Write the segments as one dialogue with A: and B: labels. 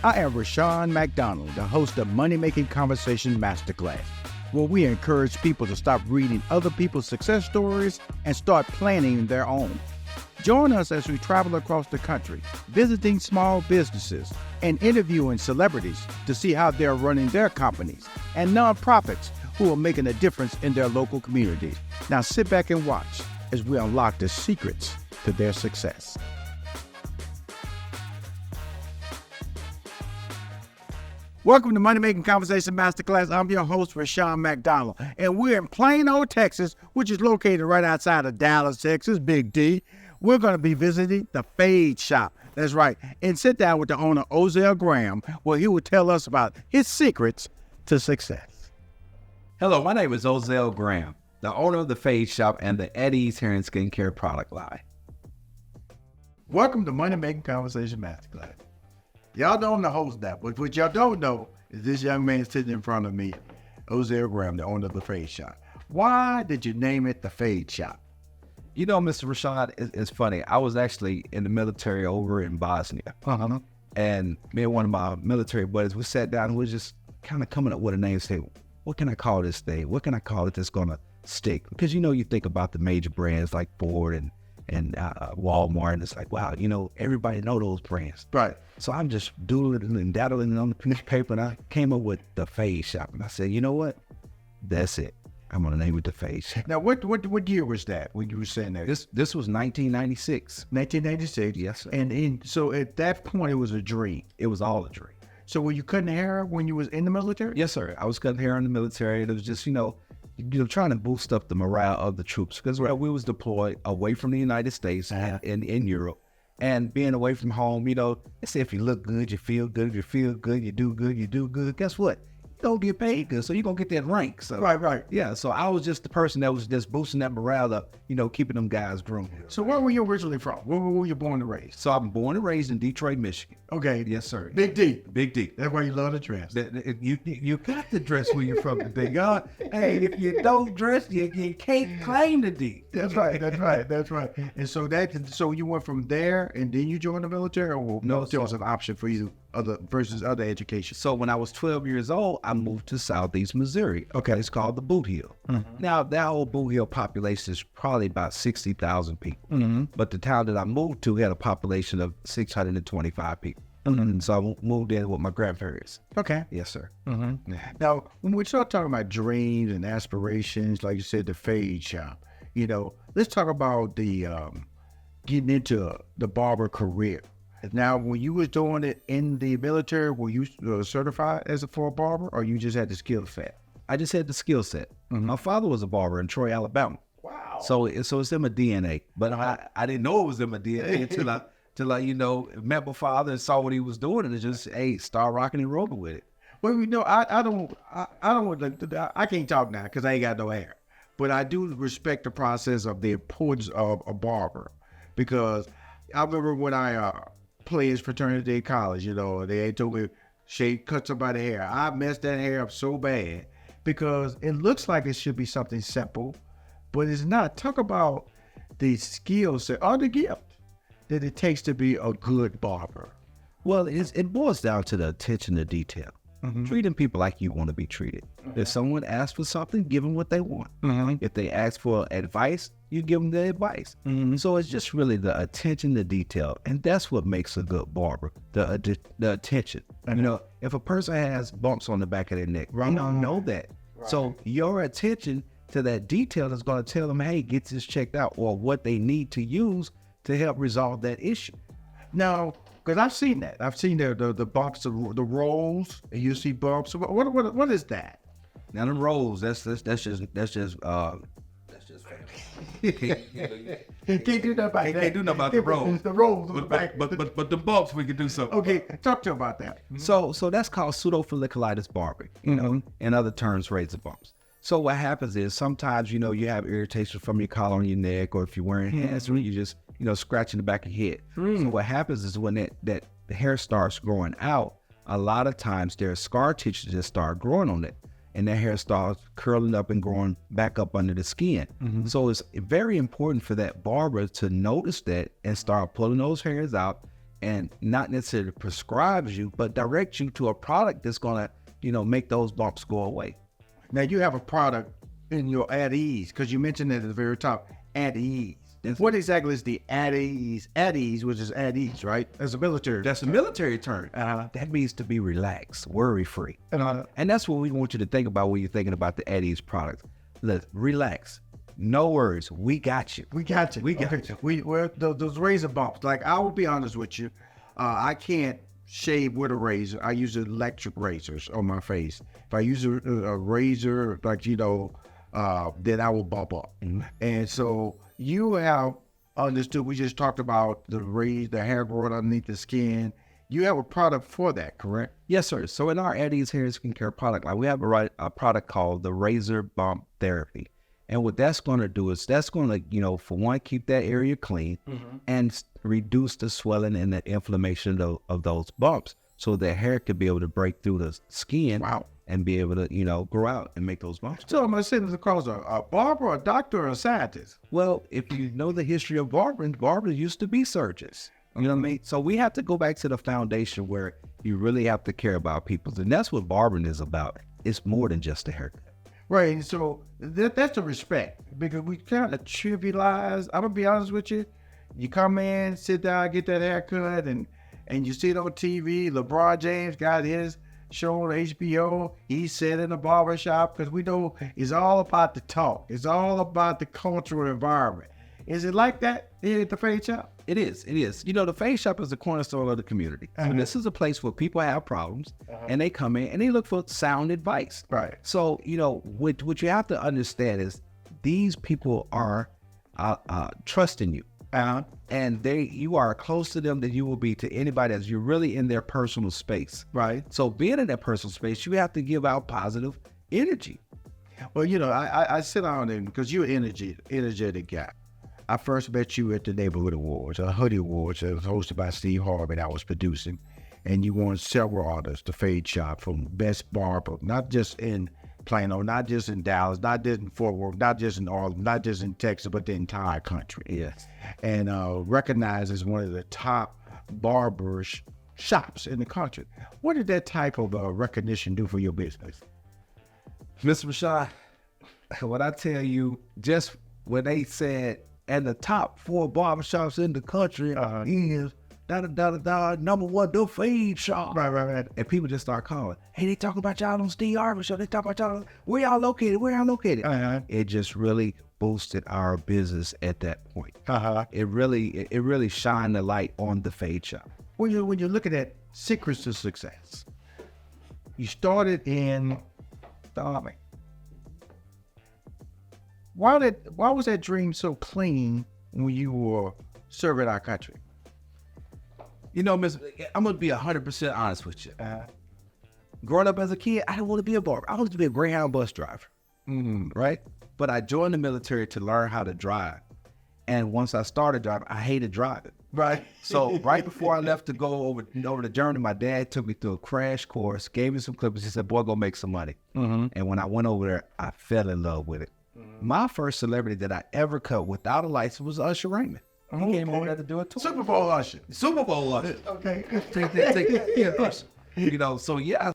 A: I am Rashawn McDonald, the host of Money Making Conversation Masterclass, where we encourage people to stop reading other people's success stories and start planning their own. Join us as we travel across the country, visiting small businesses and interviewing celebrities to see how they're running their companies and nonprofits who are making a difference in their local communities. Now sit back and watch as we unlock the secrets to their success. Welcome to Money Making Conversation Masterclass. I'm your host, Rashawn McDonald, and we're in Plano, Texas, which is located right outside of Dallas, Texas, Big D. We're going to be visiting the Fade Shop. That's right, and sit down with the owner, Ozell Graham, where he will tell us about his secrets to success.
B: Hello, my name is Ozell Graham, the owner of the Fade Shop and the Eddie's Hair and Skincare product line.
A: Welcome to Money Making Conversation Masterclass. Y'all know I'm the host now, but what y'all don't know is this young man sitting in front of me, Ozell Graham, the owner of the Fade Shop. Why did you name it the Fade Shop?
B: You know, Mr. Rashad, it's funny. I was actually in the military over in Bosnia. And me and one of my military buddies, we sat down and we were just kind of coming up with a name. Say, what can I call this thing? What can I call it that's going to stick? Because, you know, you think about the major brands like Ford and Walmart, and it's like, wow, you know, everybody know those brands.
A: Right.
B: So I'm just doodling and daddling on the piece of paper, and I came up with the Fade Shop. And I said, you know what? That's it. I'm going to name it the Fade Shop.
A: Now, what year was that when you were saying that?
B: This was 1996.
A: 1996?
B: Yes, sir.
A: And so at that point, it was a dream.
B: It was all a dream.
A: So were you cutting hair when you was in the military?
B: Yes, sir. I was cutting hair in the military. It was just, you know, trying to boost up the morale of the troops, because we was deployed away from the United States and in Europe, and being away from home, you know, they say if you look good, you feel good. If you feel good, you do good. Guess what? You don't get paid good, so you're going to get that rank. So
A: Right.
B: Yeah, so I was just the person that was just boosting that morale up, you know, keeping them guys groomed.
A: So where were you originally from? Where were you born and raised?
B: So I'm born and raised in Detroit, Michigan.
A: Okay.
B: Yes, sir.
A: Big D.
B: Big D.
A: That's why you love to dress.
B: You got to dress where you're from, Big God. Hey, if you don't dress, you can't claim the D.
A: That's right. And so you went from there and then you joined the military, or
B: No,
A: there was an option for you versus other education?
B: So when I was 12 years old, I moved to Southeast Missouri. Okay. It's called the Boot Heel. Mm-hmm. Now, that old Boot Heel population is probably about 60,000 people. Mm-hmm. But the town that I moved to had a population of 625 people. Mm-hmm. So I moved in with my grandparents.
A: Okay.
B: Yes, sir.
A: Mm-hmm. Yeah. Now, when we start talking about dreams and aspirations, like you said, the Fade Shop, you know, let's talk about the getting into the barber career. Now, when you was doing it in the military, were you certified for a barber, or you just had the skill set?
B: I just had the skill set. Mm-hmm. My father was a barber in Troy, Alabama.
A: Wow.
B: So it's in my DNA, but I didn't know it was in my DNA until I, you know, met my father and saw what he was doing, and it just, hey, start rocking and rolling with it.
A: Well, you know, I can't talk now because I ain't got no hair, but I do respect the process of the importance of a barber, because I remember when I pledged fraternity at college, you know, they told me, cut somebody's hair. I messed that hair up so bad because it looks like it should be something simple, but it's not. Talk about the skill set or the gift that it takes to be a good barber.
B: Well, it boils down to the attention to detail. Mm-hmm. Treating people like you want to be treated. Mm-hmm. If someone asks for something, give them what they want. Mm-hmm. If they ask for advice, you give them the advice. Mm-hmm. So it's just really the attention to detail, and that's what makes a good barber. The attention. Mm-hmm. You know, if a person has bumps on the back of their neck, you don't know that. Right. So your attention to that detail is going to tell them, hey, get this checked out, or what they need to use to help resolve that issue.
A: Now, because I've seen that. I've seen the bumps, the rolls, and you see bumps. What is that?
B: Now the rolls, that's just family.
A: Can't do nothing about that.
B: Can't do nothing about the rolls.
A: The rolls,
B: but the bumps we can do something.
A: Okay, talk to him about that.
B: So that's called pseudofolliculitis barbing. You know, in other terms, razor bumps. So what happens is sometimes, you know, you have irritation from your collar on your neck, or if you're wearing hands, you just, you know, scratching the back of your head. So what happens is when that the hair starts growing out, a lot of times there's scar tissue that start growing on it, and that hair starts curling up and growing back up under the skin. Mm-hmm. So it's very important for that barber to notice that and start pulling those hairs out and not necessarily prescribes you, but directs you to a product that's going to, make those bumps go away.
A: Now you have a product in your at ease, because you mentioned it at the very top, at ease. What exactly is the at ease? At ease, which is at ease, right? That's a military.
B: That's a military term. That means to be relaxed, worry-free. And that's what we want you to think about when you're thinking about the at ease product. Let's relax. No worries. We got you.
A: We got you. We're those razor bumps. Like, I will be honest with you. I can't shave with a razor. I use electric razors on my face. If I use a razor, like, then I will bump up. Mm-hmm. And so you have understood, we just talked about the hair growing underneath the skin. You have a product for that, correct?
B: Yes, sir. So in our Eddie's Hair Skincare product line, we have a product called the Razor Bump Therapy. And what that's going to do is that's going to, for one, keep that area clean and reduce the swelling and the inflammation of those bumps so the hair could be able to break through the skin.
A: Wow.
B: And be able to, grow out and make those bumps.
A: So I'm going to send this across a barber, a doctor, or a scientist?
B: Well, if you know the history of barbering, barbers used to be surgeons. You know what I mean? So we have to go back to the foundation where you really have to care about people. And that's what barbering is about. It's more than just a haircut.
A: Right. So that's a respect, because we kind of trivialize. I'm going to be honest with you. You come in, sit down, get that haircut, and you see it on TV. LeBron James got his show on HBO. He said in a barbershop, because we know it's all about the talk. It's all about the cultural environment. Is it like that here at the Fade Shop?
B: It is. The Fade Shop is the cornerstone of the community. And this is a place where people have problems and they come in and they look for sound advice.
A: Right.
B: So, what you have to understand is these people are trusting you. And you are close to them than you will be to anybody else. You're really in their personal space.
A: Right.
B: So being in that personal space, you have to give out positive energy.
A: Well, I sit down there because you're an energetic guy. I first met you at the Neighborhood Awards, Hoodie Awards, that was hosted by Steve Harvey that I was producing. And you won several honors, the Fade Shop, from Best Barber, not just in Plano, not just in Dallas, not just in Fort Worth, not just in Arlington, not just in Texas, but the entire country.
B: Yes.
A: And recognized as one of the top barbers shops in the country. What did that type of recognition do for your business?
B: Mr. Rashad, what I tell you, just when they said, and the top 4 barbershops in the country is number 1, the Fade Shop.
A: Right.
B: And people just start calling. Hey, they talking about y'all on Steve Harvey show. They talking about y'all. Where y'all located? It just really boosted our business at that point. It really shined the light on the Fade Shop.
A: When you're looking at secrets to success, you started in the Army. Why was that dream so clean when you were serving our country?
B: Miss, I'm going to be 100% honest with you. Growing up as a kid, I didn't want to be a barber. I wanted to be a Greyhound bus driver, right? But I joined the military to learn how to drive. And once I started driving, I hated driving.
A: Right.
B: So right before I left to go over the journey, my dad took me through a crash course, gave me some clippers. He said, boy, go make some money. And when I went over there, I fell in love with it. My first celebrity that I ever cut without a license was Usher Raymond. He came over there to do it too.
A: Super Bowl Usher. Okay.
B: Usher.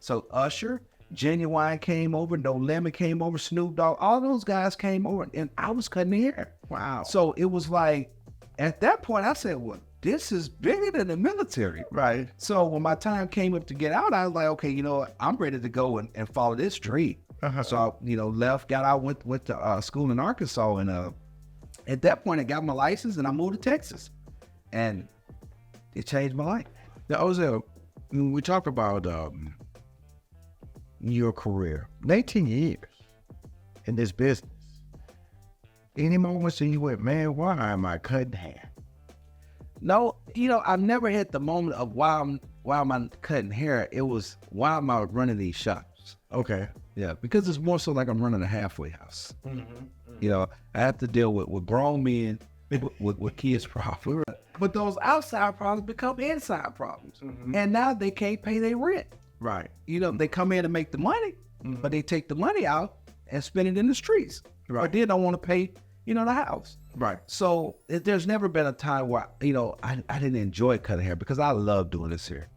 B: So Usher, Genuine came over, No Limit came over, Snoop Dogg, all those guys came over, and I was cutting the hair.
A: Wow.
B: So it was like, at that point, I said, well, this is bigger than the military.
A: Right.
B: So when my time came up to get out, I was like, okay, I'm ready to go and follow this dream. So I, left, got out, went to school in Arkansas, and at that point, I got my license and I moved to Texas, and it changed my life.
A: Now, Ozell, when we talk about your career, 19 years in this business, any moments that you went, man, why am I cutting hair?
B: No, I've never had the moment of why am I cutting hair. It was, why am I running these shops?
A: Okay.
B: Yeah, because it's more so like I'm running a halfway house. I have to deal with grown men with kids' problems. But those outside problems become inside problems. And now they can't pay their rent.
A: Right.
B: They come in to make the money, but they take the money out and spend it in the streets.
A: Right.
B: Or they don't want to pay, the house.
A: Right.
B: So there's never been a time where, I didn't enjoy cutting hair because I love doing this here.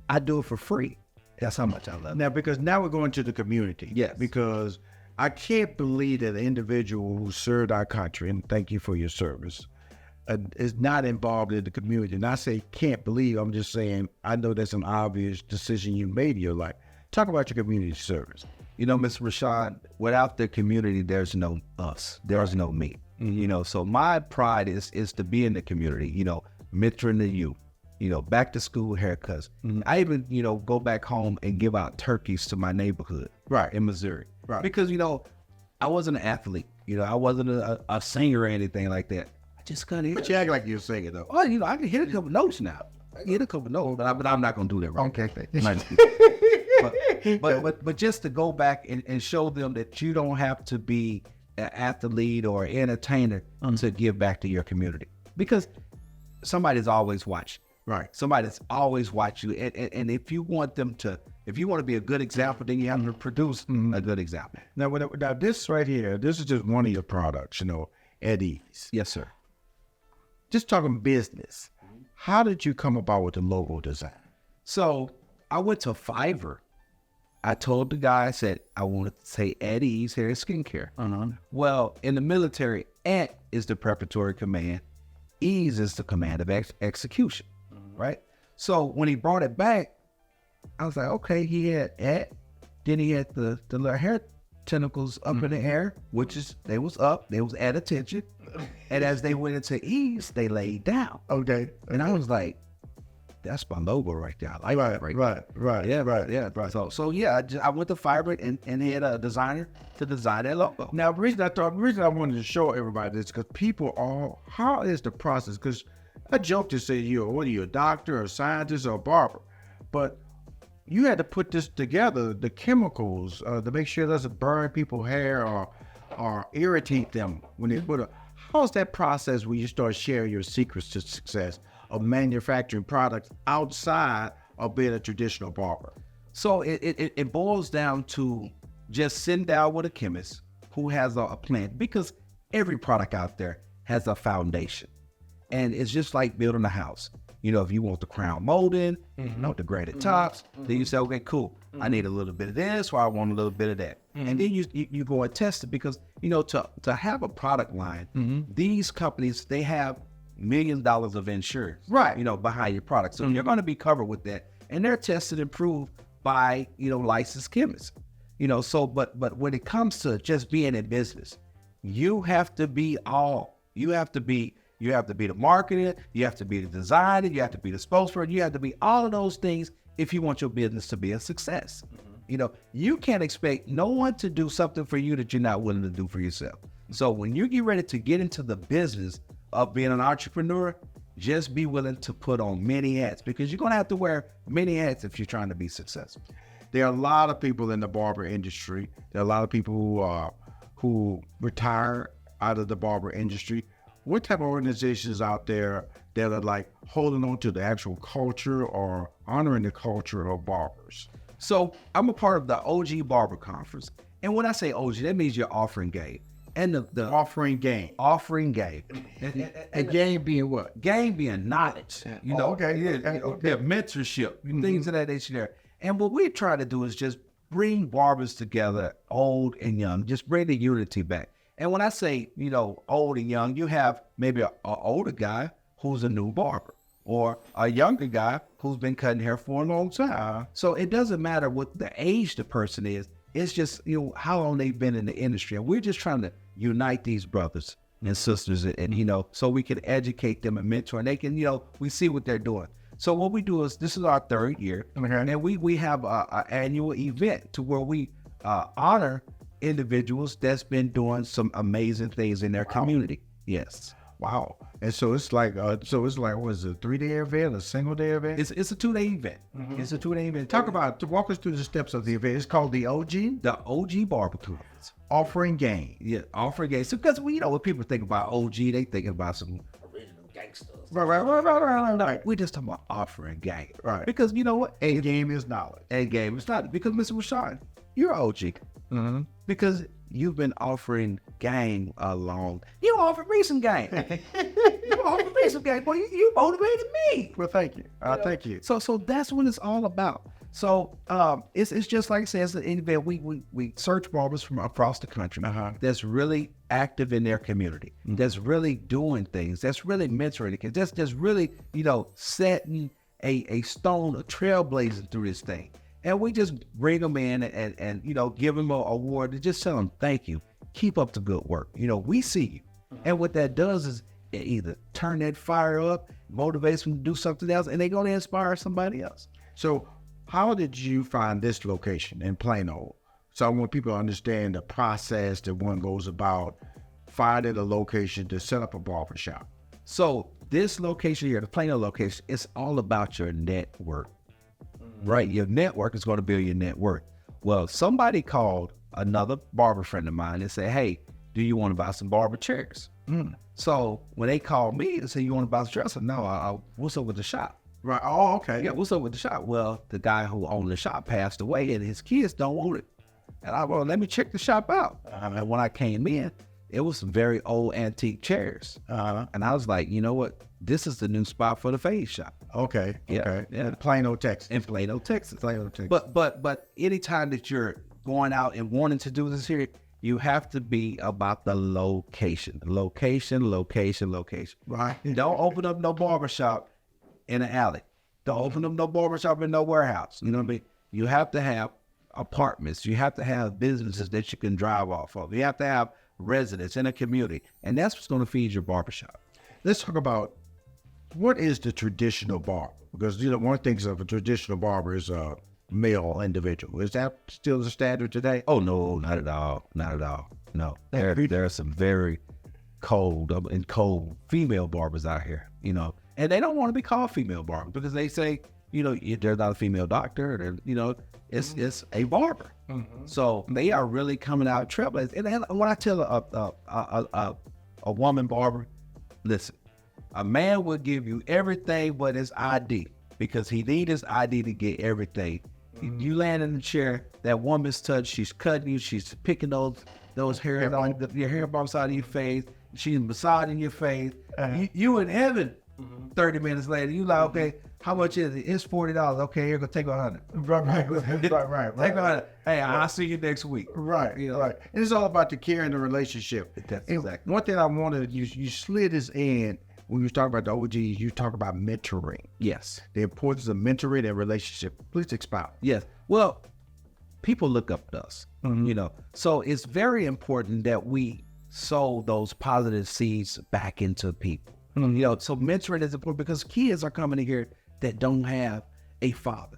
B: I do it for free. That's how much I love it.
A: Now, because now we're going to the community.
B: Yes.
A: Because I can't believe that an individual who served our country, and thank you for your service, is not involved in the community. And I say can't believe, I'm just saying, I know that's an obvious decision you made in your life. Talk about your community service.
B: Mr. Rashad, without the community, there's no us. There's no me. So my pride is to be in the community, mentoring the youth, back to school haircuts. I even, go back home and give out turkeys to my neighborhood in Missouri.
A: Right.
B: Because, I wasn't an athlete. I wasn't a singer or anything like that. I just cut hair.
A: But you act like you're singing, though.
B: Oh, I can hit a couple notes now. I can hit a couple notes, but I'm not going to do that right.
A: Okay.
B: But just to go back and show them that you don't have to be an athlete or an entertainer to give back to your community, because somebody's always watching.
A: Right.
B: Somebody's always watching you, and if you want to be a good example, then you have to produce a good example.
A: Now this right here, this is just one of your products, at ease.
B: Yes, sir.
A: Just talking business. How did you come about with the logo design?
B: So I went to Fiverr. I told the guy, I said, I wanted to say at ease hair skincare. Well, in the military, at is the preparatory command. Ease is the command of execution, right? So when he brought it back, I was like, okay, he had at, then he had the little hair tentacles up in the air, which is, they was up, they was at attention. And as they went into ease, they laid down.
A: Okay.
B: And I was like, that's my logo right there. I like that right. Yeah. So yeah, I went to Fiverr and had a designer to design that logo.
A: Now, the reason I wanted to show everybody this, because how is the process? Because I joke to say whether you're a doctor or a scientist or a barber, but you had to put this together, the chemicals, to make sure it doesn't burn people's hair or irritate them when they put how's that process when you start sharing your secrets to success of manufacturing products outside of being a traditional barber?
B: So it boils down to just sitting down with a chemist who has a plan, because every product out there has a foundation. And it's just like building a house. If you want the crown molding, the graded tops, then you say, okay, cool. I need a little bit of this, or I want a little bit of that. And then you go and test it, because, to have a product line, these companies, they have millions of dollars of insurance,
A: right?
B: Behind your product. So you're going to be covered with that. And they're tested and proved by, licensed chemists. But when it comes to just being in business, you have to be all. You have to be the marketer, you have to be the designer, you have to be the spokesperson, you have to be all of those things if you want your business to be a success. You can't expect no one to do something for you that you're not willing to do for yourself. So when you get ready to get into the business of being an entrepreneur, just be willing to put on many hats, because you're going to have to wear many hats if you're trying to be successful.
A: There are a lot of people in the barber industry. There are a lot of people who retire out of the barber industry. What type of organizations out there that are like holding on to the actual culture or honoring the culture of barbers?
B: So I'm a part of the OG Barber Conference. And when I say OG, that means you're offering game. And the
A: offering game.
B: Offering game.
A: And game being what?
B: Game being knowledge. Mentorship, things of that nature there. And what we're trying to do is just bring barbers together, old and young, just bring the unity back. And when I say, old and young, you have maybe an older guy who's a new barber, or a younger guy who's been cutting hair for a long time. So it doesn't matter what the age the person is. It's just, how long they've been in the industry. And we're just trying to unite these brothers and sisters and so we can educate them and mentor, and they can, we see what they're doing. So what we do is, this is our third year, and we have an annual event to where we honor individuals that's been doing some amazing things in their community. Yes.
A: Wow. And so it's like, what is it, a 3-day event, a single day event?
B: It's a 2-day event. It's a 2-day event.
A: Walk us through the steps of the event. It's called the OG?
B: The OG Barber Conference.
A: Offering game.
B: Yeah, offering game. So, because when people think about OG, they thinking about some original gangsters. Right. We just talking about offering game.
A: Right.
B: Because you know what?
A: And game is knowledge.
B: And game is not. Because Mr. Rashad, you're OG. Because you've been offering game along. You offered me some game. You offered me some game. Boy, you motivated me.
A: Well, thank you. Thank you.
B: So that's what it's all about. So it's just like I said, as an event, we search barbers from across the country that's really active in their community, that's really doing things, that's really mentoring kids, that's really, setting a stone, a trailblazing through this thing. And we just bring them in and give them an award and just tell them, thank you. Keep up the good work. We see you. And what that does is it either turn that fire up, motivates them to do something else, and they're going to inspire somebody else.
A: So how did you find this location in Plano? So I want people to understand the process that one goes about finding a location to set up a barbershop.
B: So this location here, the Plano location, it's all about your network, right? Your network is going to build your net worth. Well, somebody called another barber friend of mine and said, hey, do you want to buy some barber chairs? So when they called me and said, you want to buy some chairs? I said, no, what's up with the shop?
A: Right. Oh, okay.
B: Yeah, what's up with the shop? Well, the guy who owned the shop passed away and his kids don't want it. And let me check the shop out. And when I came in, it was some very old antique chairs. And I was like, you know what? This is the new spot for the fade shop.
A: Okay.
B: Yeah.
A: Okay.
B: Yeah.
A: Plano, Texas.
B: In Plano, Texas.
A: Plano, Texas.
B: But anytime that you're going out and wanting to do this here, you have to be about the location. Location.
A: Right.
B: Don't open up no barbershop in an alley. Don't open up no barbershop in no warehouse. You know what I mean? You have to have apartments. You have to have businesses that you can drive off of. You have to have residents in a community. And that's what's going to feed your barbershop.
A: Let's talk about what is the traditional barber? Because, one thing of a traditional barber is a male individual. Is that still the standard today?
B: Oh, no, not at all. Not at all. No. There are some very cold female barbers out here, and they don't want to be called female barbers because they say, they're not a female doctor, it's a barber. So they are really coming out trailblazing. And when I tell a woman barber, listen, a man will give you everything but his ID because he needs his ID to get everything. You land in the chair, that woman's touch, she's cutting you, she's picking those hairs on your hair bumps out of your face, she's massaging your face. You in heaven. 30 minutes later, you like, okay, how much is it? It's $40. Okay, here, go take $100.
A: Right.
B: Take $100. Hey, I'll see you next week.
A: Right. And it's all about the care and the relationship.
B: That's exactly.
A: One thing I wanted, you slid this in when you was talking about the OGs, you talk about mentoring.
B: Yes.
A: The importance of mentoring and relationship. Please expound.
B: Yes. Well, people look up to us, so it's very important that we sow those positive seeds back into people. So mentoring is important because kids are coming in here that don't have a father.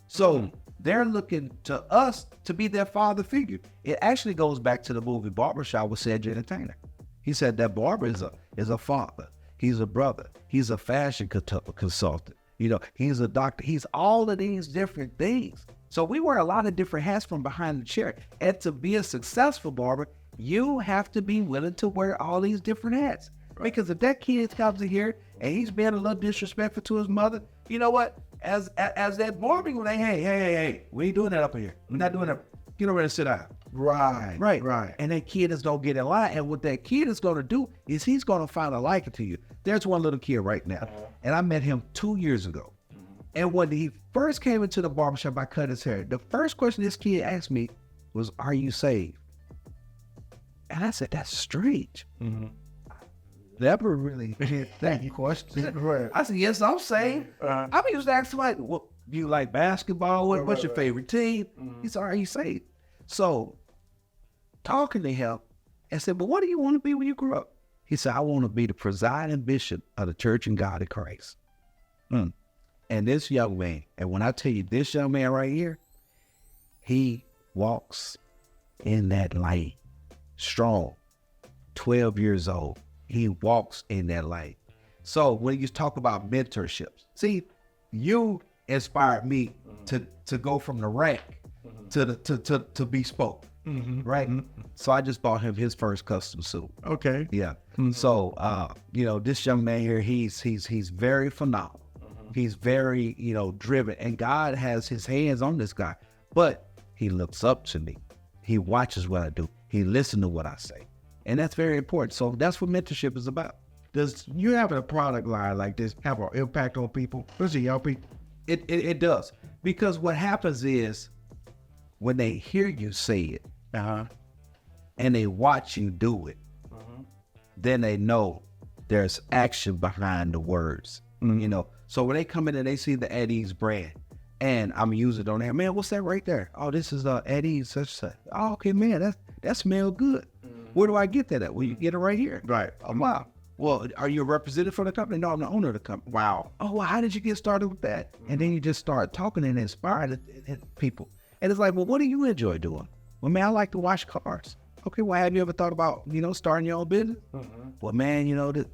B: So they're looking to us to be their father figure. It actually goes back to the movie Barbershop with Cedric Entertainer. He said that barber is a father. He's a brother. He's a fashion consultant. He's a doctor. He's all of these different things. So we wear a lot of different hats from behind the chair. And to be a successful barber, you have to be willing to wear all these different hats. Because if that kid comes in here and he's being a little disrespectful to his mother, you know what? As that barber, when they, hey, we ain't doing that up in here. We're not doing that. Get over there and sit down.
A: Right.
B: And that kid is going to get in line. And what that kid is going to do is he's going to find a liking to you. There's one little kid right now. And I met him 2 years ago. And when he first came into the barbershop, I cut his hair. The first question this kid asked me was, are you saved? And I said, that's strange. Never really hit that question. I said, yes, I'm saved. I'm used to ask somebody, well, do you like basketball? What's your favorite team? He said, are you saved? So talking to him, I said, but what do you want to be when you grow up? He said, I want to be the presiding bishop of the Church in God in Christ. And this young man, and when I tell you this young man right here, he walks in that light, strong, 12 years old. He walks in that light. So when you talk about mentorships, see, you inspired me to go from the rack to bespoke, right? So I just bought him his first custom suit.
A: Okay.
B: Yeah. So this young man here, he's very phenomenal. He's very driven, and God has his hands on this guy. But he looks up to me. He watches what I do. He listened to what I say. And that's very important. So that's what mentorship is about.
A: Does you having a product line like this have an impact on people, especially young people?
B: It does. Because what happens is when they hear you say it and they watch you do it, then they know there's action behind the words. You know, so when they come in and they see the At Ease brand and I'm using it on there, man, what's that right there? Oh, this is At Ease, such. Oh, okay, man, that smells good. Where do I get that at? Well, you get it right here.
A: Right.
B: Oh, wow. Well, are you a representative for the company? No, I'm the owner of the company.
A: Wow.
B: Oh, well, how did you get started with that? And then you just start talking and inspiring people. And it's like, well, what do you enjoy doing? Well, man, I like to wash cars. Okay, well, have you ever thought about, starting your own business? Well, man,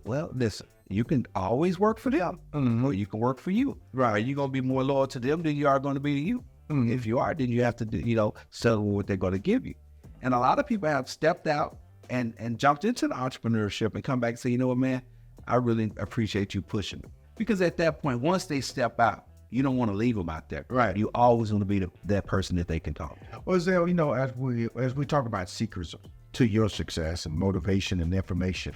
B: listen, you can always work for them or you can work for you. Right. Are you going to be more loyal to them than you are going to be to you? If you are, then you have to, settle what they're going to give you. And a lot of people have stepped out and jumped into the entrepreneurship and come back and say, you know what, man, I really appreciate you pushing me. Because at that point, once they step out, you don't want to leave them out there.
A: Right.
B: You always want to be that person that they can talk to.
A: Well, Ozell, as we talk about secrets to your success and motivation and information,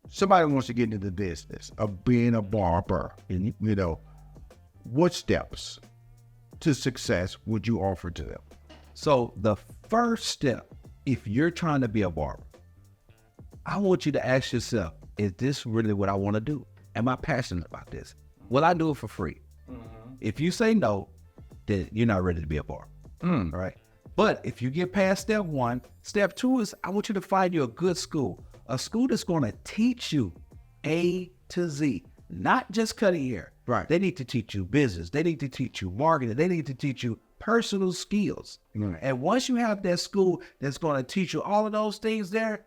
A: somebody wants to get into the business of being a barber, what steps to success would you offer to them?
B: So the first step, if you're trying to be a barber, I want you to ask yourself, is this really what I want to do? Am I passionate about this? Will I do it for free? If you say no, then you're not ready to be a barber. Right? But if you get past step one, step two is I want you to find you a good school, a school that's going to teach you A to Z, not just cutting hair.
A: Right.
B: They need to teach you business. They need to teach you marketing. They need to teach you personal skills. Right. And once you have that school that's going to teach you all of those things there,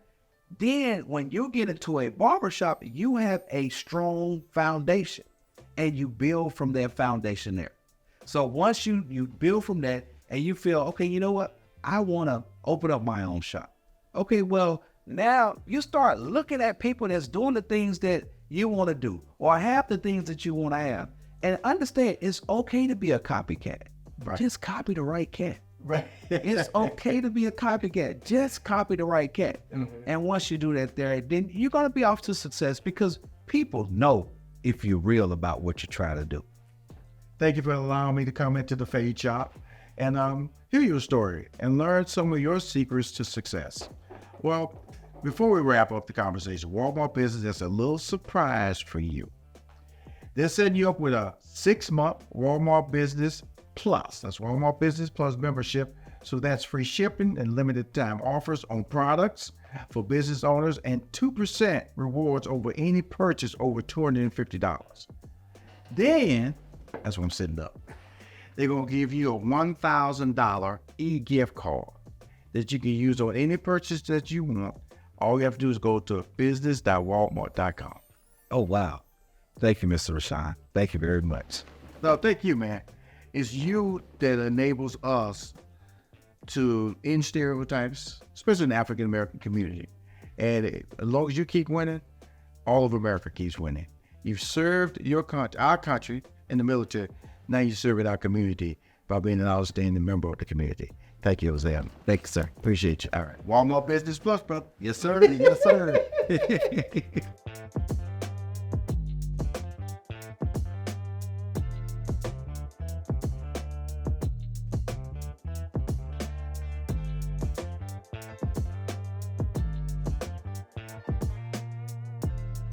B: then when you get into a barbershop, you have a strong foundation and you build from that foundation there. So once you build from that and you feel, okay, you know what? I want to open up my own shop. Okay, well, now you start looking at people that's doing the things that you want to do or have the things that you want to have. And understand it's okay to be a copycat. Right. Just copy the right cat.
A: Right.
B: It's okay to be a copycat. Just copy the right cat. And once you do that there, then you're going to be off to success because people know if you're real about what you're trying to do.
A: Thank you for allowing me to come into the Fade Shop and hear your story and learn some of your secrets to success. Well, before we wrap up the conversation, Walmart Business has a little surprise for you. They're setting you up with a 6-month Walmart Business Plus. That's Walmart Business Plus membership. So that's free shipping and limited time offers on products for business owners and 2% rewards over any purchase over $250. Then, that's what I'm setting up. They're going to give you a $1,000 e-gift card that you can use on any purchase that you want. All you have to do is go to business.walmart.com.
B: Oh, wow. Thank you, Mr. Rashawn. Thank you very much.
A: No, thank you, man. It's you that enables us to end stereotypes, especially in the African-American community. And as long as you keep winning, all of America keeps winning. You've served your country, our country in the military. Now you're serving our community by being an outstanding member of the community. Thank you, Ozell.
B: Thank you, sir. Appreciate you.
A: All right. Walmart Business Plus, brother.
B: Yes, sir. Yes, sir.